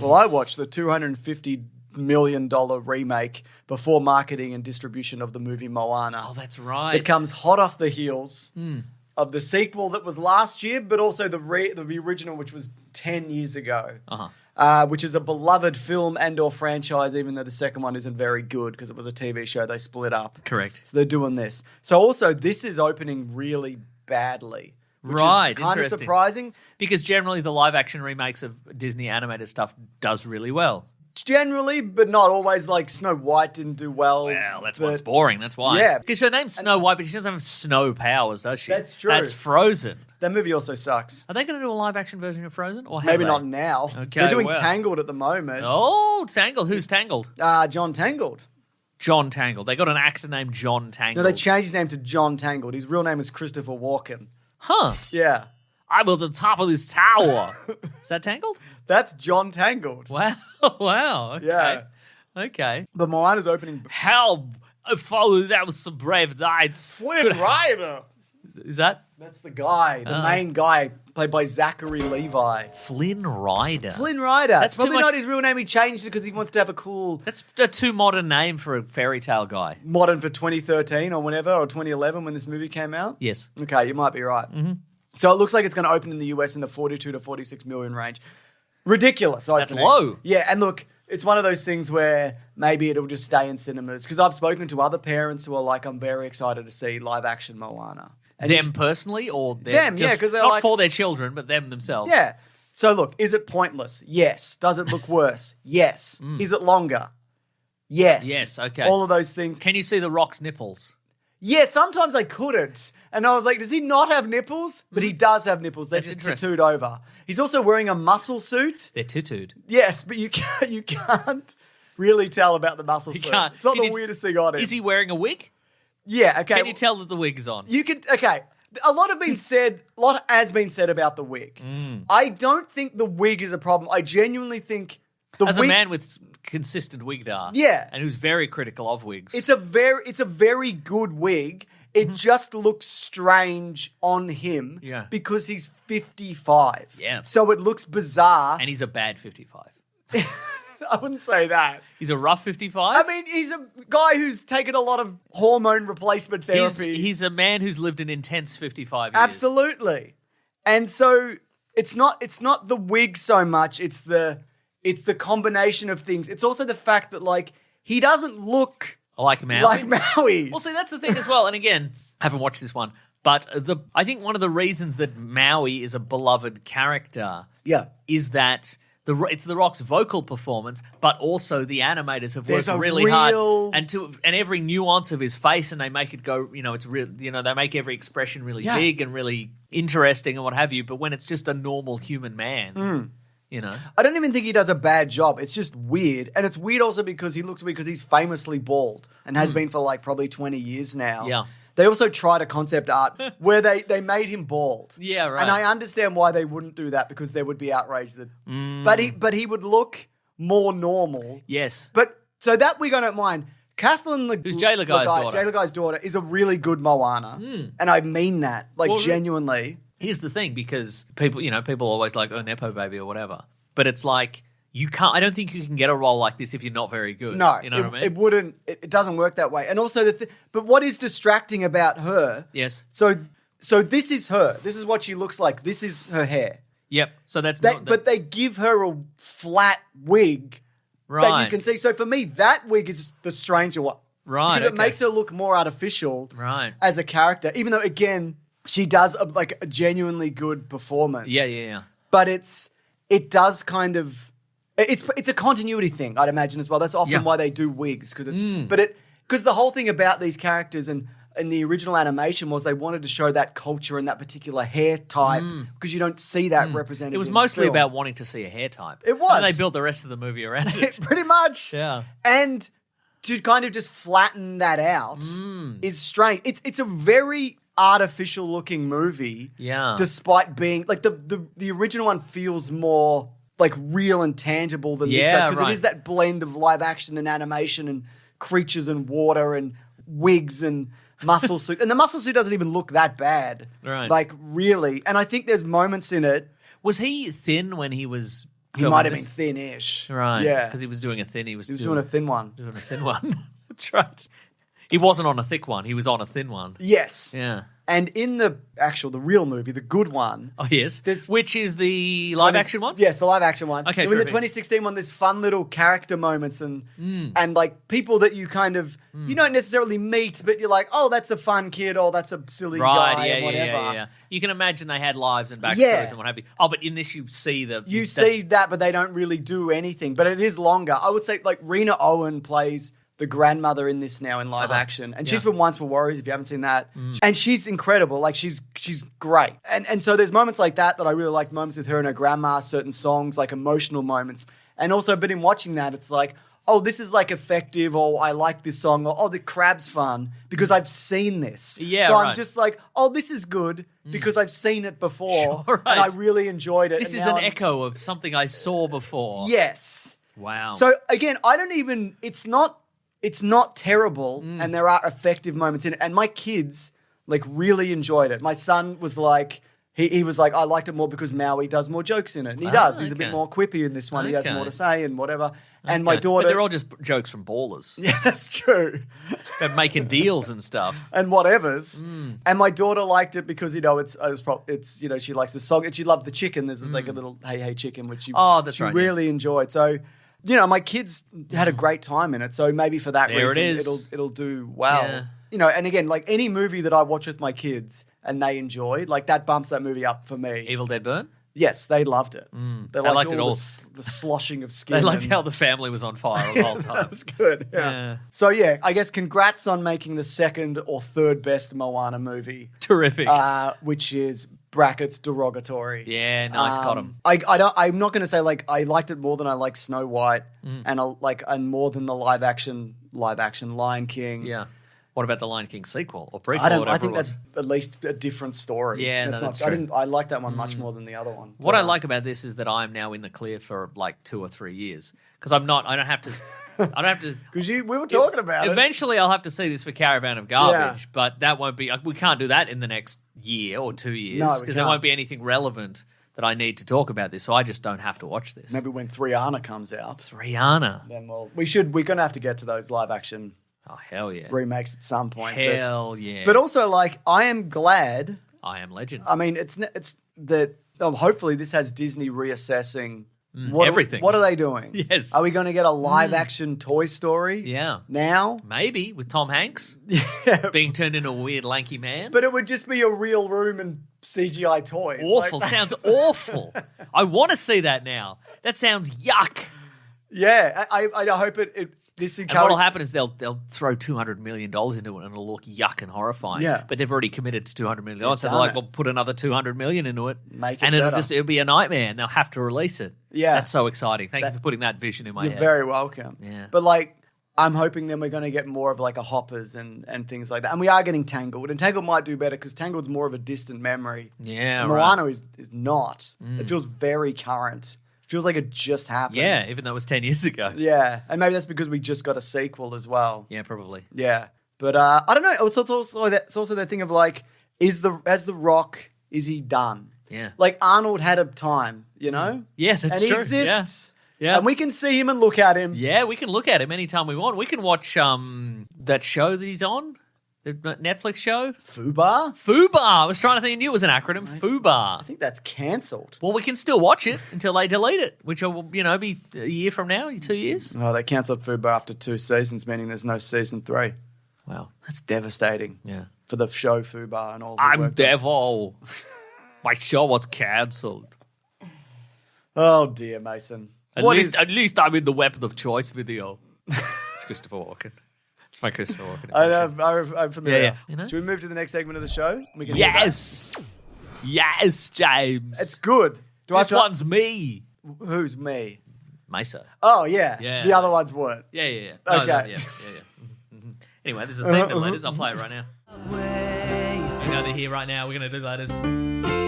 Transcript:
Well, I watched the $250 million remake before marketing and distribution of the movie Moana. Oh, that's right. It comes hot off the heels of the sequel that was last year, but also the original, which was 10 years ago. Which is a beloved film and or franchise, even though the second one isn't very good because it was a TV show they split up. Correct. So they're doing this. So also, this is opening really badly. Which Right, is kind of interesting. surprising. Because generally the live-action remakes of Disney animated stuff does really well. Generally, but not always. Like Snow White didn't do well. Well, that's why it's boring. That's why. Yeah. Because her name's Snow White, but she doesn't have snow powers, does she? That's true. That's Frozen. That movie also sucks. Are they going to do a live-action version of Frozen? Or have Maybe they? not now. Okay, They're doing well. Tangled at the moment. Oh, Tangled. Who's Tangled? John Tangled. John Tangled. They got an actor named John Tangled. No, they changed his name to John Tangled. His real name is Christopher Walken. Huh. Yeah. I'm at the top of this tower. Is that Tangled? That's John Tangled. Wow. Wow. Okay. Yeah. Okay. But Moana's opening... How follow that was some brave knights. Flynn Rider. Is that That's the guy, the main guy, played by Zachary Levi. Flynn Rider? Flynn Rider. That's That's probably too much- not his real name. He changed it because he wants to have a cool... That's a too modern name for a fairy tale guy. modern for 2013 or whenever, or 2011 when this movie came out. Yes. Okay, you might be right. Mm-hmm. So it looks like it's going to open in the US in the 42 to 46 million range. Ridiculous opening. That's low. Yeah, and look, it's one of those things where maybe it'll just stay in cinemas. Because I've spoken to other parents who are like, I'm very excited to see live action Moana. And Them personally, or Them, yeah, 'cause they're not like- for their children, but them themselves. Yeah. So look, is it pointless? Yes. Does it look worse? Yes. Is it longer? Yes. Yes, okay. All of those things. Can you see the Rock's nipples? Yeah, sometimes I couldn't. And I was like, does he not have nipples? But he does have nipples. They're That's just interesting. tattooed over. He's also wearing a muscle suit. They're tutued. Yes, but you can't really tell about the muscle You suit. can't. It's not Can the you- weirdest thing on him. Is he wearing a wig? Yeah, okay. Can you tell that the wig is on? You can, okay. A lot has been said about the wig. I don't think the wig is a problem. I genuinely think the As wig... a man with consistent wig dar. Yeah. And who's very critical of wigs. It's a very good wig. It just looks strange on him Yeah. because he's 55. Yeah. So it looks bizarre. And he's a bad 55. I wouldn't say that. He's a rough 55? I mean, he's a guy who's taken a lot of hormone replacement therapy. He's a man who's lived an intense 55 years. Absolutely. And so it's not the wig so much, it's the combination of things. It's also the fact that like he doesn't look Like Maui. like Maui. Well, see, that's the thing as well. And again, I haven't watched this one, but I think one of the reasons that Maui is a beloved character Yeah. is that it's The Rock's vocal performance, but also the animators have There's worked a really real- hard and every nuance of his face, and they make it go. It's real. They make every expression really Yeah. big and really interesting and what have you. But when it's just a normal human man, I don't even think he does a bad job. It's just weird. And it's weird also because he looks weird because he's famously bald and has been for like probably 20 years now. Yeah. They also tried a concept art where they made him bald. Yeah, right. And I understand why they wouldn't do that because there would be outrage that but he would look more normal. yes, But so that we don't mind. Kathleen Who's Jay Lagaia's daughter. Jay Lagaia's daughter is a really good Moana. And I mean that. Like Well, genuinely. here's the thing, because people always like, oh, Nepo baby or whatever. But it's like, I don't think you can get a role like this if you're not very good. No, You know what I mean? it wouldn't. It doesn't work that way. And also, but what is distracting about her? Yes. So this is her. This is what she looks like. This is her hair. Yep. So that's But they give her a flat wig that right. you can see. So for me, that wig is the stranger one. Right, Because it okay. makes her look more artificial Right. as a character. Even though, again, she does a genuinely good performance. Yeah. But it does kind of... It's a continuity thing, I'd imagine, as well. That's often Yeah. why they do wigs. Because the whole thing about these characters and the original animation was they wanted to show that culture and that particular hair type because you don't see that represented It was in mostly film. about wanting to see a hair type. It was. And they built the rest of the movie around it. Pretty much. Yeah. And to kind of just flatten that out is strange. It's a very artificial looking movie. Yeah. Despite being like the original one feels more like real and tangible than this Yeah, does because right. it is that blend of live action and animation and creatures and water and wigs and muscle suit. And the muscle suit doesn't even look that bad. Right. Like really. And I think there's moments in it. Was he thin when he was He might have been thin-ish. Right. Yeah. Because he was doing a thin. He was doing a thin one. Doing a thin one. That's right. He wasn't on a thick one. He was on a thin one. Yes. Yeah. And in the real movie, the good one. Oh, yes. Which is the live-action one? Yes, the live-action one. Okay, in the 2016 one, there's fun little character moments and like people that you kind of, you don't necessarily meet, but you're like, oh, that's a fun kid, or that's a silly guy, or whatever. Yeah. You can imagine they had lives and backstories and what have you. Oh, but in this you see see that, but they don't really do anything. But it is longer. I would say like Rena Owen plays the grandmother in this now in live action. And she's from Once Were Warriors, if you haven't seen that. And she's incredible. Like, she's great. And so there's moments like that I really like, moments with her and her grandma, certain songs, like emotional moments. And also, but in watching that, it's like, oh, this is like effective, or I like this song, or oh, the crab's fun, because I've seen this. Yeah, so I'm just like, oh, this is good, because I've seen it before, Sure, right. and I really enjoyed it. This is an echo of something I saw before. Yes. Wow. So again, it's not terrible, and there are effective moments in it. And my kids, like, really enjoyed it. My son was like, he was like, I liked it more because Maui does more jokes in it. And he does. He's a bit more quippy in this one. He has more to say and whatever. And my daughter... But they're all just jokes from ballers. Yeah, that's true. They're making deals and stuff. And whatevers. And my daughter liked it because, it's she likes the song. And she loved the chicken. There's like a little Hey Hey Chicken, which she really enjoyed. So... my kids had a great time in it, so maybe for that reason it'll do well. Yeah. And again, like any movie that I watch with my kids and they enjoy, like that bumps that movie up for me. Evil Dead Burn? Yes, they loved it. They liked it all. The sloshing of skin. They liked how the family was on fire the whole time. That was good. Yeah. So I guess congrats on making the second or third best Moana movie. Terrific. Which is brackets derogatory. Yeah, nice, got him. I'm not going to say like I liked it more than I like Snow White and more than the live action Lion King. Yeah. What about the Lion King sequel or prequel? I think that's at least a different story. Yeah, that's true. I like that one much more than the other one. What I like about this is that I'm now in the clear for like 2 or 3 years because I don't have to. Because we were talking about it. Eventually, I'll have to see this for Caravan of Garbage, but that won't be. We can't do that in the next year or 2 years because there won't be anything relevant that I need to talk about this. So I just don't have to watch this. Maybe when Rihanna comes out, then we're going to have to get to those live action. Oh hell yeah! Remakes at some point. Hell yeah! But also, like, I am glad. I Am Legend. I mean, it's that. Hopefully, this has Disney reassessing. Everything. What are they doing? Yes. Are we going to get a live-action Toy Story? Yeah. Now? Maybe, with Tom Hanks being turned into a weird, lanky man. But it would just be a real room and CGI toys. Awful. Sounds awful. I want to see that now. That sounds yuck. Yeah. I hope and what'll happen is they'll throw $200 million into it and it'll look yuck and horrifying. Yeah. But they've already committed to $200 million. So they're like, well, put another $200 million into it. Make it and better. it'll be a nightmare and they'll have to release it. Yeah. That's so exciting. Thank you for putting that vision in my head. You're very welcome. Yeah. But like, I'm hoping then we're going to get more of like a Hoppers and things like that. And we are getting Tangled. And Tangled might do better because Tangled's more of a distant memory. Yeah, Moana is not. It feels very current. Feels like it just happened. Yeah, even though it was 10 years ago. Yeah, and maybe that's because we just got a sequel as well. Yeah, probably. Yeah, but I don't know. It's also that thing of like, is the Rock, is he done? Yeah. Like Arnold had a time, Yeah, that's and true. he exists. Yeah. And we can see him and look at him. Yeah, we can look at him anytime we want. We can watch that show that he's on. The Netflix show? Fubar? Fubar. I was trying to think. I knew it was an acronym. Fubar. I think that's cancelled. Well, we can still watch it until they delete it, which will, be a year from now, 2 years. Oh, they cancelled Fubar after 2 seasons, meaning there's no season 3. Wow. That's devastating. Yeah. For the show Fubar and all. I'm devil. My show was cancelled. Oh dear, Mason. At least I'm in the weapon of choice video. It's Christopher Walken. It's my Christopher Walken. I'm familiar. Yeah. Should we move to the next segment of the show? Yes, James. It's good. This one's me. Who's me? Maso. Oh, yeah. The other ones weren't. Yeah. Okay. Anyway, this is the theme, letters. I'll play it right now. We're going to hear right now. We're going to do letters.